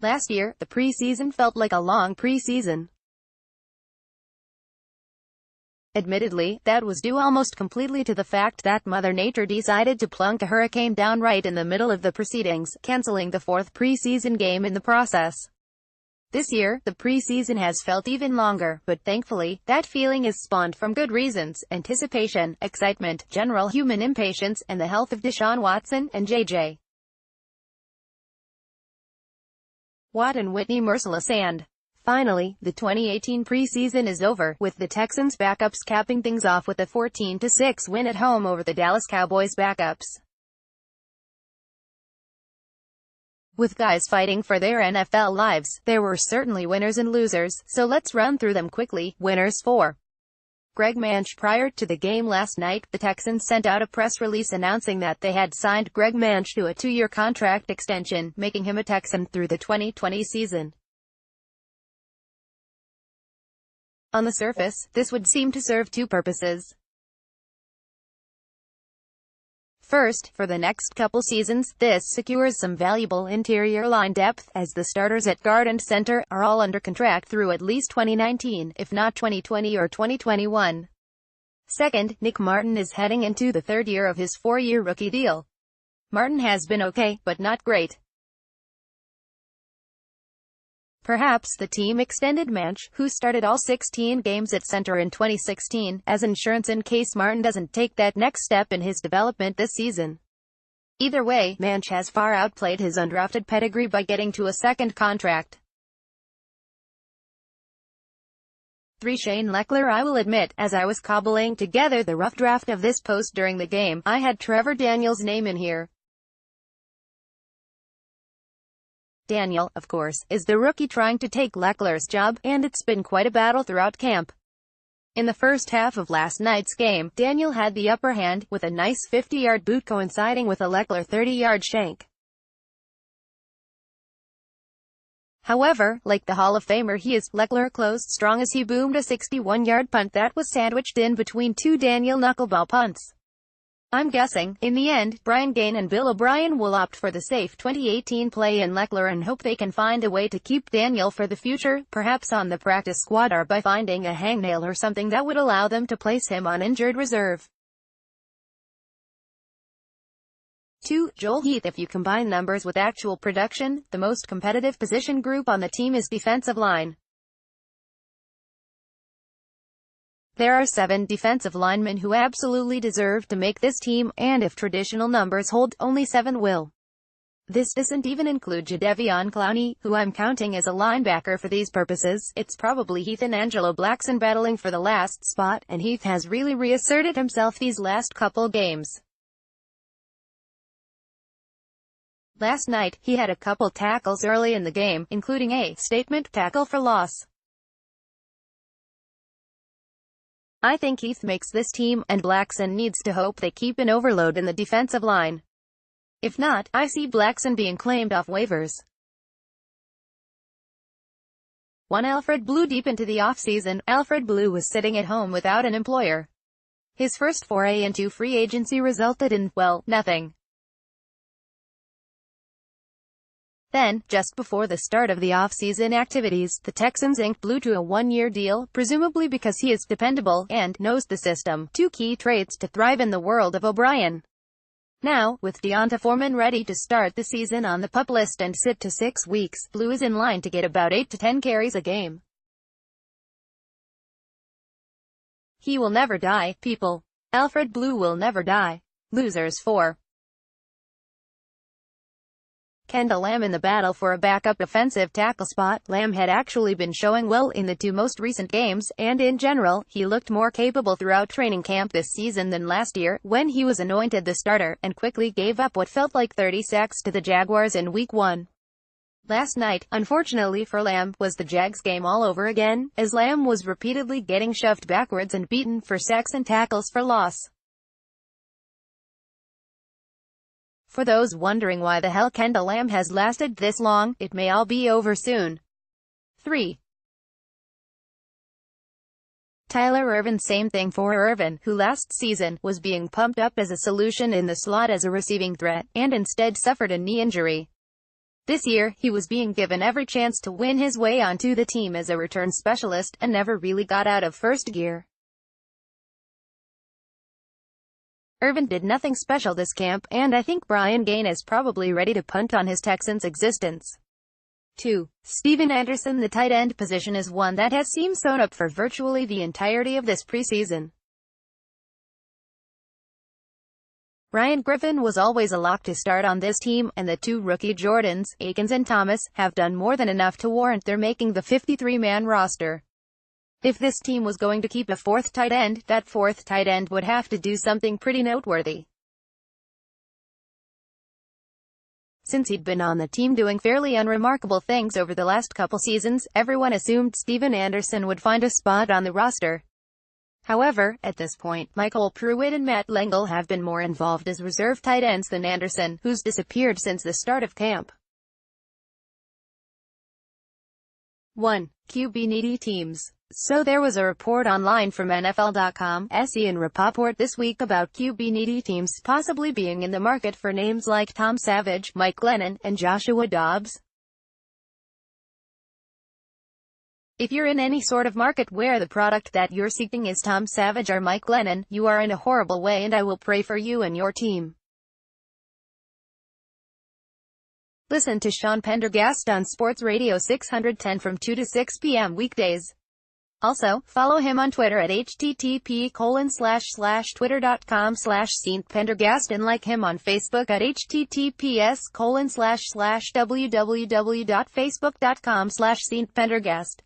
Last year, the preseason felt like a long preseason. Admittedly, that was due almost completely to the fact that Mother Nature decided to plunk a hurricane down right in the middle of the proceedings, canceling the fourth preseason game in the process. This year, the preseason has felt even longer, but thankfully, that feeling is spawned from good reasons: anticipation, excitement, general human impatience, and the health of Deshaun Watson and J.J. Watt and Whitney Merciless. And finally, the 2018 preseason is over, with the Texans backups capping things off with a 14-6 win at home over the Dallas Cowboys backups. With guys fighting for their NFL lives, there were certainly winners and losers, so let's run through them quickly. Winners for Greg Manche. Prior to the game last night, the Texans sent out a press release announcing that they had signed Greg Manche to a 2-year contract extension, making him a Texan through the 2020 season. On the surface, this would seem to serve two purposes. First, for the next couple seasons, this secures some valuable interior line depth, as the starters at guard and center are all under contract through at least 2019, if not 2020 or 2021. Second, Nick Martin is heading into the third year of his 4-year rookie deal. Martin has been okay, but not great. Perhaps the team extended Manche, who started all 16 games at center in 2016, as insurance in case Martin doesn't take that next step in his development this season. Either way, Manche has far outplayed his undrafted pedigree by getting to a second contract. 3. Shane Lechler. I will admit, as I was cobbling together the rough draft of this post during the game, I had Trevor Daniel's name in here. Daniel, of course, is the rookie trying to take Lechler's job, and it's been quite a battle throughout camp. In the first half of last night's game, Daniel had the upper hand, with a nice 50-yard boot coinciding with a Lechler 30-yard shank. However, like the Hall of Famer he is, Lechler closed strong as he boomed a 61-yard punt that was sandwiched in between two Daniel knuckleball punts. I'm guessing, in the end, Brian Gaine and Bill O'Brien will opt for the safe 2018 play in Lechler and hope they can find a way to keep Daniel for the future, perhaps on the practice squad or by finding a hangnail or something that would allow them to place him on injured reserve. 2. Joel Heath. If you combine numbers with actual production, the most competitive position group on the team is defensive line. There are 7 defensive linemen who absolutely deserve to make this team, and if traditional numbers hold, only 7 will. This doesn't even include Jadeveon Clowney, who I'm counting as a linebacker for these purposes. It's probably Heath and Angelo Blackson battling for the last spot, and Heath has really reasserted himself these last couple games. Last night, he had a couple tackles early in the game, including a statement tackle for loss. I think Heath makes this team, and Blackson needs to hope they keep an overload in the defensive line. If not, I see Blackson being claimed off waivers. 1. Alfred Blue. Deep into the offseason, Alfred Blue was sitting at home without an employer. His first foray into free agency resulted in, well, nothing. Then, just before the start of the off-season activities, the Texans inked Blue to a 1-year deal, presumably because he is dependable, and knows the system, 2 key traits to thrive in the world of O'Brien. Now, with Deonta Foreman ready to start the season on the PUP list and sit to 6 weeks, Blue is in line to get about 8 to 10 carries a game. He will never die, people. Alfred Blue will never die. Losers. 4. Kendall Lamb. In the battle for a backup offensive tackle spot, Lamb had actually been showing well in the 2 most recent games, and in general, he looked more capable throughout training camp this season than last year, when he was anointed the starter, and quickly gave up what felt like 30 sacks to the Jaguars in Week 1. Last night, unfortunately for Lamb, was the Jags game all over again, as Lamb was repeatedly getting shoved backwards and beaten for sacks and tackles for loss. For those wondering why the hell Kendall Lamb has lasted this long, it may all be over soon. 3. Tyler Ervin. Same thing for Ervin, who last season was being pumped up as a solution in the slot as a receiving threat, and instead suffered a knee injury. This year, he was being given every chance to win his way onto the team as a return specialist, and never really got out of first gear. Irvin did nothing special this camp, and I think Brian Gaine is probably ready to punt on his Texans' existence. 2. Steven Anderson. The tight end position is one that has seemed sewn up for virtually the entirety of this preseason. Ryan Griffin was always a lock to start on this team, and the two rookie Jordans, Akins and Thomas, have done more than enough to warrant their making the 53-man roster. If this team was going to keep a fourth tight end, that fourth tight end would have to do something pretty noteworthy. Since he'd been on the team doing fairly unremarkable things over the last couple seasons, everyone assumed Steven Anderson would find a spot on the roster. However, at this point, Michael Pruitt and Matt Lengel have been more involved as reserve tight ends than Anderson, who's disappeared since the start of camp. 1. QB-needy teams. So there was a report online from NFL.com's Ian Rapoport this week about QB-needy teams possibly being in the market for names like Tom Savage, Mike Glennon, and Joshua Dobbs. If you're in any sort of market where the product that you're seeking is Tom Savage or Mike Glennon, you are in a horrible way, and I will pray for you and your team. Listen to Sean Pendergast on Sports Radio 610 from 2 to 6 p.m. weekdays. Also, follow him on Twitter at http://twitter.com/StPendergast and like him on Facebook at https://www.facebook.com/StPendergast.